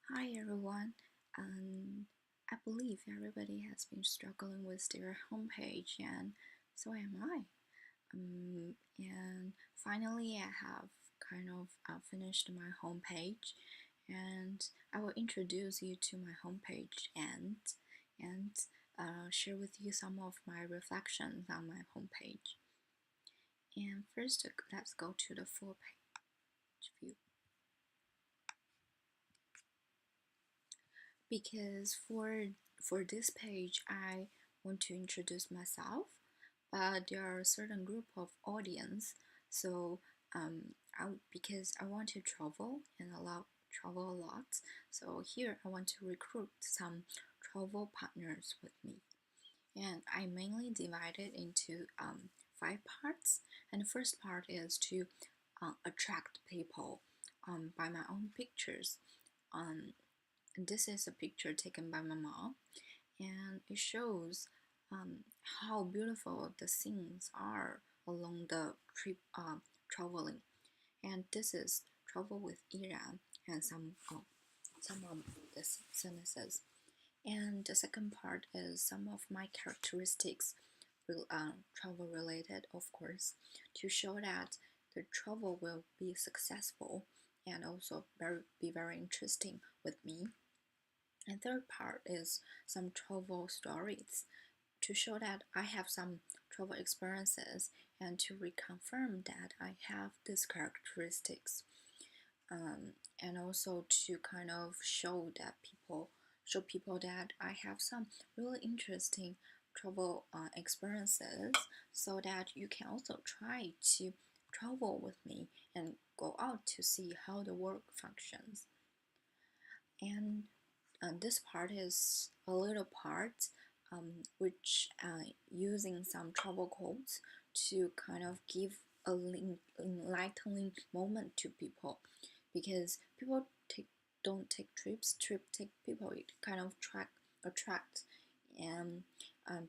Hi everyone. I believe everybody has been struggling with their homepage, and so am I. And finally, I have kind of finished my homepage, and I will introduce you to my homepage and share with you some of my reflections on my homepage. And first, let's go to the full page view. Because for this page I want to introduce myself, but there are a certain group of audience, so because I want to travel and travel a lot, so here I want to recruit some travel partners with me, and I mainly divide it into 5 parts. And the first part is to attract people by my own pictures. um, this is a picture taken by my mom, and it shows how beautiful the scenes are along the trip traveling. And this is travel with Iran and some of the sentences. And the second part is some of my characteristics, travel related, of course, to show that the travel will be successful and also be very interesting with me. And third part is some travel stories to show that I have some travel experiences and to reconfirm that I have these characteristics. And also to kind of show people that I have some really interesting travel experiences, so that you can also try to travel with me and go out to see how the world functions. And this part is a little part which using some travel quotes to kind of give a enlightening moment to people, because people don't take trips, trip take people. It kind of attract and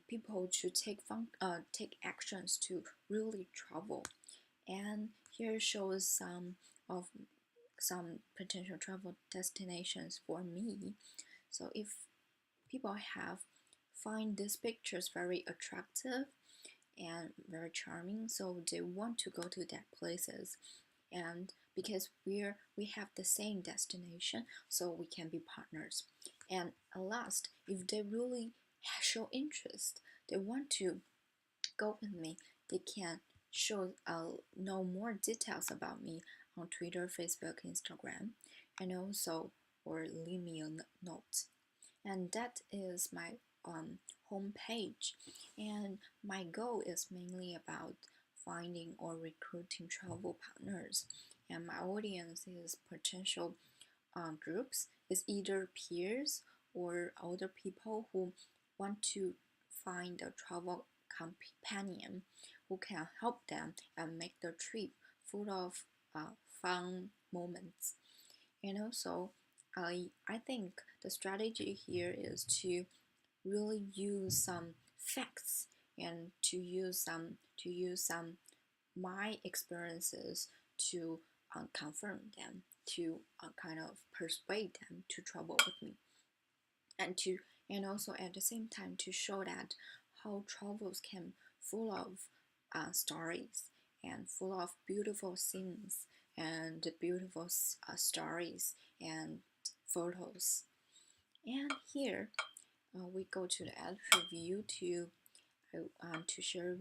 people to take actions to really travel. And here shows of some potential travel destinations for me. So if people have find these pictures very attractive and very charming, so they want to go to that places. And because we have the same destination, so we can be partners. And at last, if they really show interest, they want to go with me, they can know more details about me on Twitter, Facebook, Instagram, and also or leave me a note. And that is my home page. And my goal is mainly about finding or recruiting travel partners. And my audience is potential groups, is either peers or other people who want to find a travel companion who can help them and make the trip full of fun moments. And also, I think the strategy here is to really use some facts and to use some my experiences to confirm them, to kind of persuade them to travel with me, and to and also at the same time to show that how travels can full of stories and full of beautiful scenes and beautiful stories and photos. And here we go to the ad review to share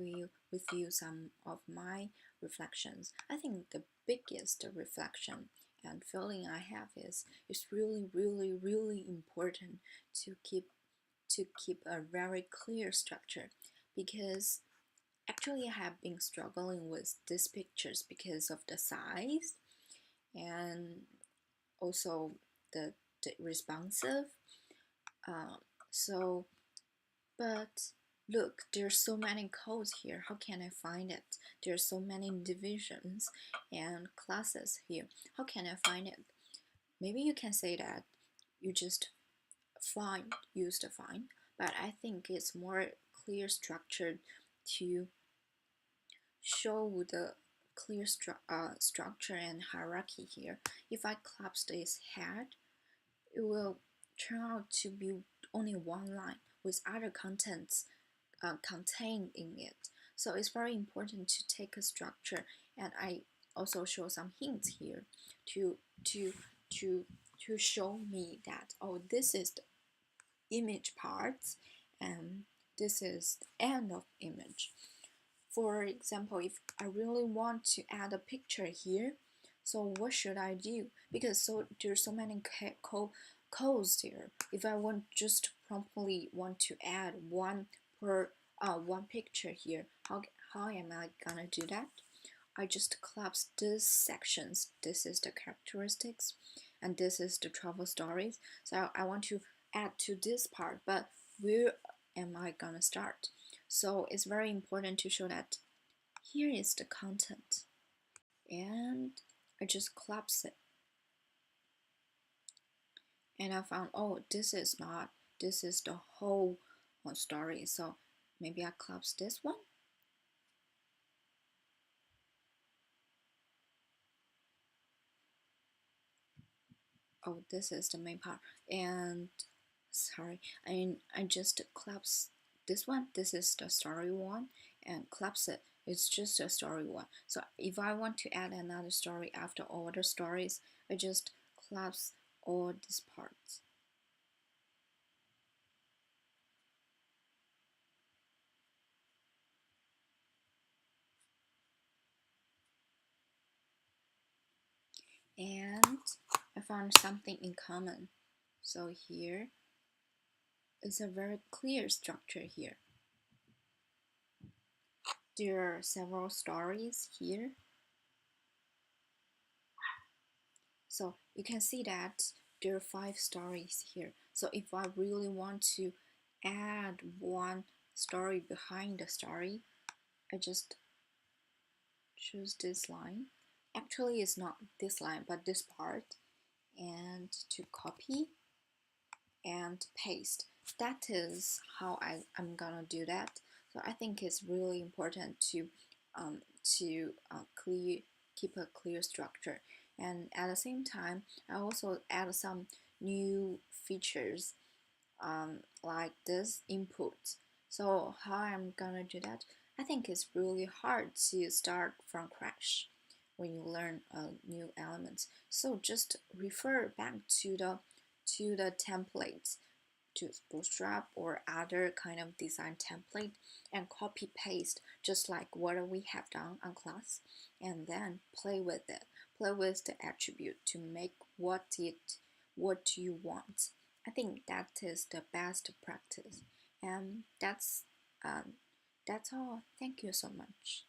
with you some of my reflections. I think the biggest reflection and feeling I have is it's really important to keep a very clear structure, because actually I have been struggling with these pictures because of the size and also the responsive. Um, so but look, there's so many codes here. How can I find it? There's so many divisions and classes here. How can I find it? Maybe you can say that you just use the find, but I think it's more clear structured to show the clear structure and hierarchy here. If I collapse this head, it will turn out to be only one line with other contents contained in it. So it's very important to take a structure, and I also show some hints here to to to to show me that, oh, this is the image part, and this is the end of image. For example, if I really want to add a picture here, so what should I do? Because there's so many codes there. If I want just promptly want to add one per one picture here, how am I gonna do that? I just collapse these sections. This is the characteristics, and this is the travel stories. So I want to add to this part, but where am I gonna start? So it's very important to show that here is the content, and I just collapse it, and I found, oh, this is not, this is the whole story. So maybe I collapse this one. Oh, this is the main part, and sorry, I just collapse this one. This is the story one, and collapse it. It's just a story one. So if I want to add another story after all the stories, I just collapse all these parts. And I found something in common. So here is a very clear structure here. There are several stories here. So you can see that there are 5 stories here. So if I really want to add one story behind the story, I just choose this line. Actually, it's not this line, but this part, and to copy and paste. That is how I'm gonna do that. So I think it's really important to keep a clear structure, and at the same time I also add some new features like this input. So how I'm gonna do that? I think it's really hard to start from scratch when you learn new elements. So just refer back to the templates, to Bootstrap or other kind of design template, and copy paste just like what we have done on class, and then play with it. Play with the attribute to make what you want. I think that is the best practice, and that's all. Thank you so much.